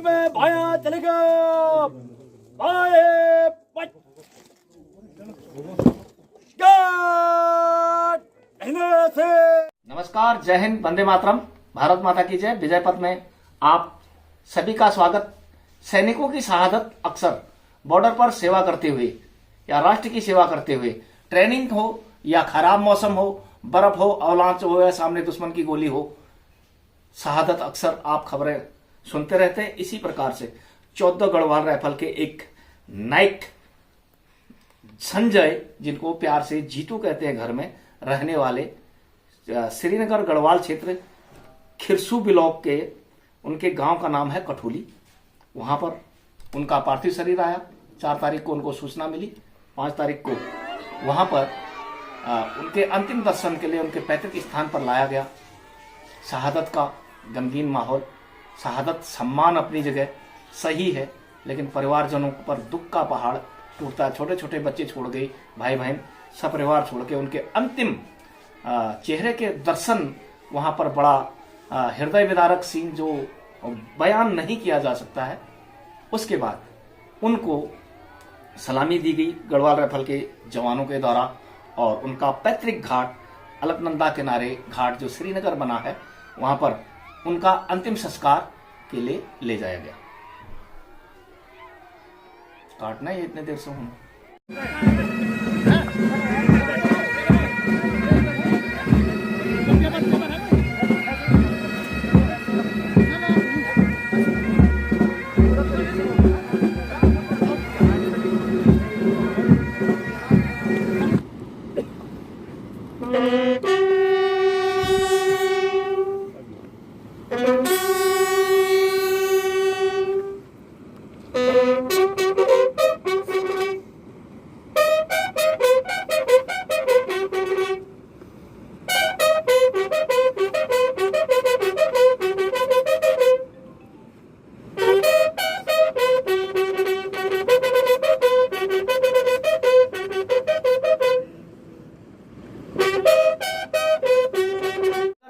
में भाया चलेगा बाएं पट से। नमस्कार, जय हिंद, वंदे मातरम, भारत माता की जय। विजय पथ में आप सभी का स्वागत। सैनिकों की शहादत अक्सर बॉर्डर पर सेवा करते हुए या राष्ट्र की सेवा करते हुए, ट्रेनिंग हो या खराब मौसम हो, बर्फ हो, अवलांच हो या सामने दुश्मन की गोली हो, शहादत अक्सर आप खबरें सुनते रहते हैं। इसी प्रकार से 14 गढ़वाल राइफल के एक नाइक संजय, जिनको प्यार से जीतू कहते हैं, घर में रहने वाले, श्रीनगर गढ़वाल क्षेत्र खिरसू ब्लॉक के, उनके गांव का नाम है कठोली। वहां पर उनका पार्थिव शरीर आया। 4 तारीख को उनको सूचना मिली। 5 तारीख को वहां पर उनके अंतिम दर्शन के लिए उनके पैतृक स्थान पर लाया गया। शहादत का गमगीन माहौल, शहादत सम्मान अपनी जगह सही है, लेकिन परिवारजनों पर दुख का पहाड़ टूटता है। छोटे छोटे बच्चे छोड़ गई, भाई बहन सब परिवार छोड़ के उनके अंतिम चेहरे के दर्शन वहां पर बड़ा हृदय विदारक सीन जो बयान नहीं किया जा सकता है। उसके बाद उनको सलामी दी गई गढ़वाल राइफल के जवानों के द्वारा और उनका पैतृक घाट अलकनंदा किनारे घाट जो श्रीनगर बना है, वहां पर उनका अंतिम संस्कार के लिए ले जाया गया। काटना ही इतने देर से हूं।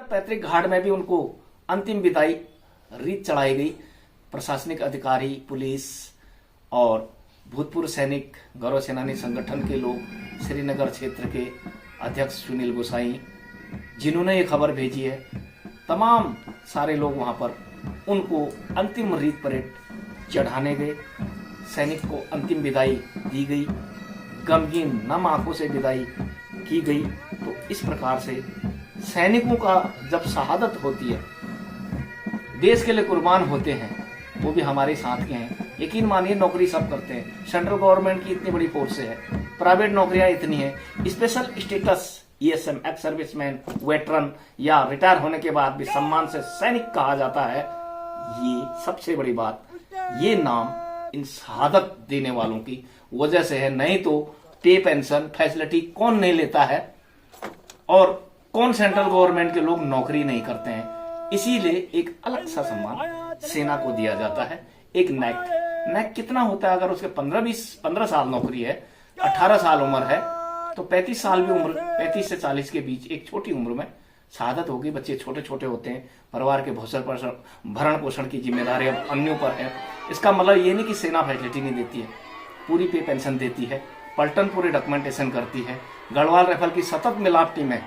पैतृक घाट में भी उनको अंतिम विदाई रीत चढ़ाई गई। प्रशासनिक अधिकारी, पुलिस और भूतपूर्व सैनिक, गौरव सेनानी संगठन के लोग, श्रीनगर क्षेत्र के अध्यक्ष सुनील गोसाई, जिन्होंने ये खबर भेजी है, तमाम सारे लोग वहां पर उनको अंतिम रीत परेड चढ़ाने गए। सैनिक को अंतिम विदाई दी गई, गमगीन नम आंखों से विदाई की गई। तो इस प्रकार से सैनिकों का जब शहादत होती है, देश के लिए कुर्बान होते हैं, वो भी हमारे साथ के हैं। यकीन मानिए, नौकरी सब करते हैं। सेंट्रल गवर्नमेंट की इतनी बड़ी फोर्स है, प्राइवेट नौकरियां इतनी हैं, special status ESM, ex serviceman, veteran या रिटायर होने के बाद भी सम्मान से सैनिक कहा जाता है। ये सबसे बड़ी बात, ये नाम इन शहादत देने वालों की वजह से है। नहीं तो पे, पेंशन, फैसिलिटी कौन नहीं लेता है और कौन सेंट्रल गवर्नमेंट के लोग नौकरी नहीं करते हैं। इसीलिए एक अलग सा सम्मान सेना को दिया जाता है। एक नैक कितना होता है? अगर उसके 15 साल नौकरी है, 18 साल उम्र है, तो 35 साल भी उम्र, 35 से 40 के बीच एक छोटी उम्र में शहादत होगी। बच्चे छोटे छोटे होते हैं, परिवार के भरण पोषण की जिम्मेदारी अब अन्यों पर है। इसका मतलब ये नहीं कि सेना फैसिलिटी नहीं देती है, पूरी पे पेंशन देती है, पलटन पूरी डॉक्यूमेंटेशन करती है। गढ़वाल राइफल की सतत मिलाप टीमें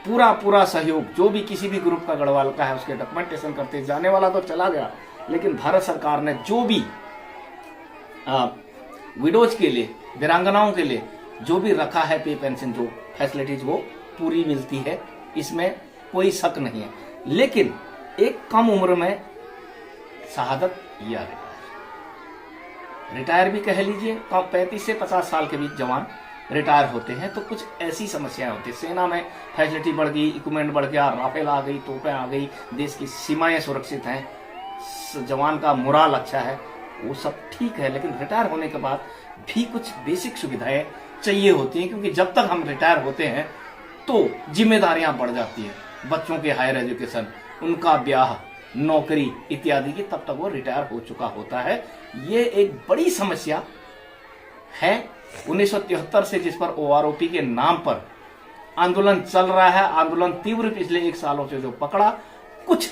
पूरा सहयोग, जो भी किसी भी ग्रुप का गढ़वाल का है, उसके डॉक्यूमेंटेशन करते। जाने वाला तो चला गया, लेकिन भारत सरकार ने जो भी विडोज के लिए, वीरांगनाओं के लिए जो भी रखा है पे पेंशन, जो फैसिलिटीज, वो पूरी मिलती है, इसमें कोई शक नहीं है। लेकिन एक कम उम्र में शहादत या रिटायर भी कह लीजिए, 35 से 50 साल के बीच जवान रिटायर होते हैं। तो कुछ ऐसी समस्याएं होती है। सेना में फैसिलिटी बढ़ गई, इक्विपमेंट बढ़ गया, राफेल आ गई, तोपें आ गई, देश की सीमाएं सुरक्षित हैं, जवान का मोराल अच्छा है, वो सब ठीक है। लेकिन रिटायर होने के बाद भी कुछ बेसिक सुविधाएं चाहिए होती हैं, क्योंकि जब तक हम रिटायर होते हैं तो जिम्मेदारियां बढ़ जाती है। बच्चों के हायर एजुकेशन, उनका ब्याह, नौकरी इत्यादि की, तब तक वो रिटायर हो चुका होता है। ये एक बड़ी समस्या है। 1973 से जिस पर OROP के नाम पर आंदोलन चल रहा है, आंदोलन तीव्र पिछले 1 सालों से जो पकड़ा, कुछ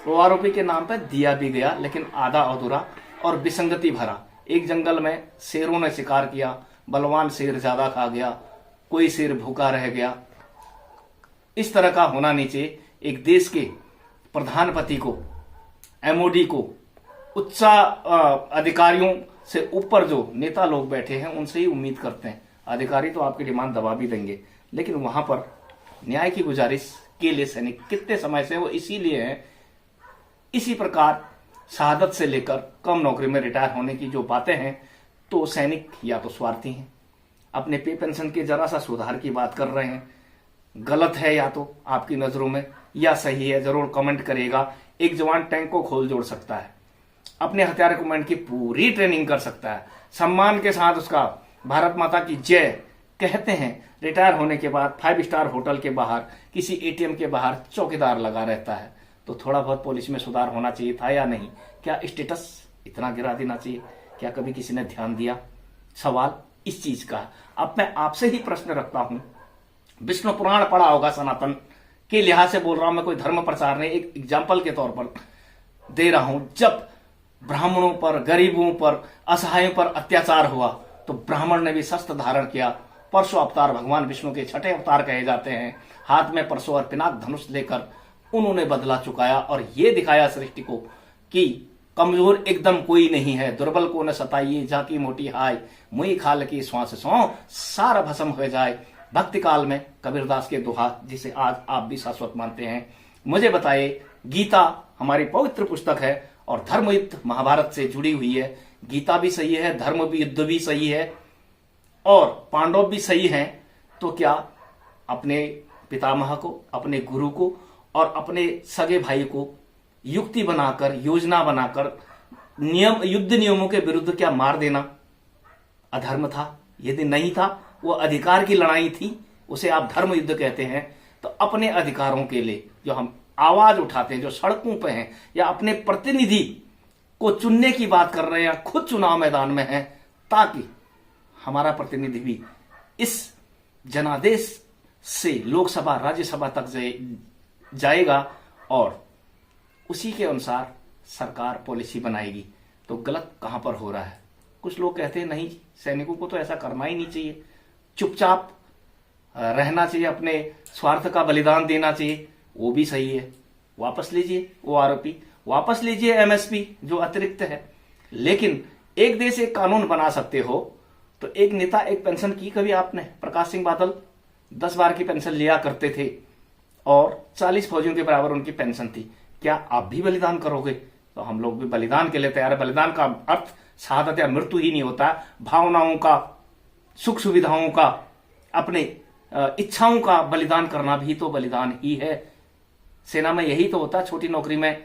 ओआरओपी के नाम पर दिया भी गया, लेकिन आधा अधूरा और विसंगति भरा। एक जंगल में शेरों ने शिकार किया, बलवान शेर ज्यादा खा गया, कोई शेर भूखा रह गया। इस तरह का होना नहीं चाहिए। एक देश के प्रधानपति को, एमओडी को, उच्च अधिकारियों से ऊपर जो नेता लोग बैठे हैं उनसे ही उम्मीद करते हैं। अधिकारी तो आपकी डिमांड दबा भी देंगे, लेकिन वहां पर न्याय की गुजारिश के लिए सैनिक कितने समय से वो इसीलिए हैं। इसी प्रकार शहादत से लेकर कम नौकरी में रिटायर होने की जो बातें हैं, तो सैनिक या तो स्वार्थी हैं, अपने पे पेंशन के जरा सा सुधार की बात कर रहे हैं। गलत है या तो आपकी नजरों में, या सही है, जरूर कमेंट करिएगा। एक जवान टैंक को खोल जोड़ सकता है, अपने हथियार कमांड की पूरी ट्रेनिंग कर सकता है, सम्मान के साथ उसका भारत माता की जय कहते हैं। रिटायर होने के बाद 5 स्टार होटल के बाहर, किसी एटीएम के बाहर चौकीदार लगा रहता है। तो थोड़ा बहुत पुलिस में सुधार होना चाहिए था या नहीं? क्या स्टेटस इतना गिरा देना चाहिए? क्या कभी किसी ने ध्यान दिया? सवाल इस चीज का। अब मैं आपसे ही प्रश्न रखता हूं। विष्णु पुराण पढ़ा होगा, सनातन के लिहाज से बोल रहा हूं मैं, कोई धर्म प्रचार नहीं, एक एग्जाम्पल के तौर पर दे रहा हूं। जब ब्राह्मणों पर, गरीबों पर, असहायों पर अत्याचार हुआ तो ब्राह्मण ने भी शस्त्र धारण किया। परशु अवतार भगवान विष्णु के 6ठे अवतार कहे जाते हैं। हाथ में परशु और पिनाक धनुष लेकर उन्होंने बदला चुकाया और ये दिखाया सृष्टि को कि कमजोर एकदम कोई नहीं है। दुर्बल को न सताइए, जाकी मोटी हाय, मुई खाल की श्वास सौ सारा भस्म हो जाए। भक्ति काल में कबीरदास के दोहा, जिसे आज आप भी शाश्वत मानते हैं। मुझे बताइए, गीता हमारी पवित्र पुस्तक है और धर्म युद्ध महाभारत से जुड़ी हुई है। गीता भी सही है, धर्म भी युद्ध भी सही है और पांडव भी सही हैं। तो क्या अपने पितामह को, अपने गुरु को और अपने सगे भाई को युक्ति बनाकर, योजना बनाकर, युद्ध नियमों के विरुद्ध क्या मार देना अधर्म था? यदि नहीं था, वो अधिकार की लड़ाई थी, उसे आप धर्म युद्ध कहते हैं। तो अपने अधिकारों के लिए जो हम आवाज उठाते हैं, जो सड़कों पे हैं, या अपने प्रतिनिधि को चुनने की बात कर रहे हैं, खुद चुनाव मैदान में हैं, ताकि हमारा प्रतिनिधि भी इस जनादेश से लोकसभा, राज्यसभा तक जाएगा और उसी के अनुसार सरकार पॉलिसी बनाएगी। तो गलत कहां पर हो रहा है? कुछ लोग कहते हैं नहीं, सैनिकों को तो ऐसा करना ही नहीं चाहिए, चुपचाप रहना चाहिए, अपने स्वार्थ का बलिदान देना चाहिए। वो भी सही है, वापस लीजिए वो आरोपी, वापस लीजिए एमएसपी जो अतिरिक्त है। लेकिन एक देश एक कानून बना सकते हो, तो एक नेता एक पेंशन की कभी आपने? प्रकाश सिंह बादल 10 बार की पेंशन लिया करते थे और 40 फौजियों के बराबर उनकी पेंशन थी। क्या आप भी बलिदान करोगे? तो हम लोग भी बलिदान के लिए तैयार है। बलिदान का अर्थ शहादत या मृत्यु ही नहीं होता, भावनाओं का, सुख सुविधाओं का, अपने इच्छाओं का बलिदान करना भी तो बलिदान ही है। सेना में यही तो होता है। छोटी नौकरी में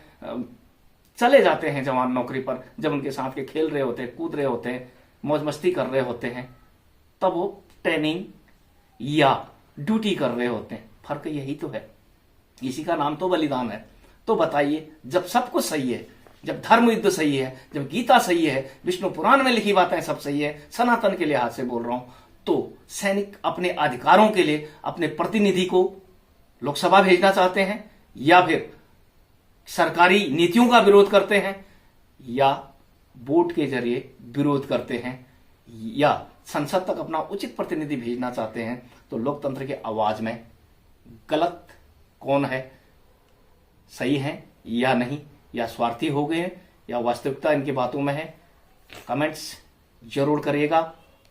चले जाते हैं जवान नौकरी पर, जब उनके साथ के खेल रहे होते हैं, कूद रहे होते हैं, मौज मस्ती कर रहे होते हैं, तब वो ट्रेनिंग या ड्यूटी कर रहे होते हैं। फर्क यही तो है, इसी का नाम तो बलिदान है। तो बताइए, जब सब कुछ सही है, जब धर्म युद्ध सही है, जब गीता सही है, विष्णु पुराण में लिखी बातें सब सही है, सनातन के लिहाज से बोल रहा हूं, तो सैनिक अपने अधिकारों के लिए अपने प्रतिनिधि को लोकसभा भेजना चाहते हैं, या फिर सरकारी नीतियों का विरोध करते हैं, या वोट के जरिए विरोध करते हैं, या संसद तक अपना उचित प्रतिनिधि भेजना चाहते हैं। तो लोकतंत्र की आवाज में गलत कौन है, सही है या नहीं, या स्वार्थी हो गए हैं, या वास्तविकता इनकी बातों में है? कमेंट्स जरूर करिएगा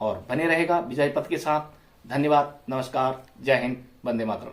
और बने रहेगा विजय पथ के साथ। धन्यवाद, नमस्कार, जय हिंद, वंदे मातरम।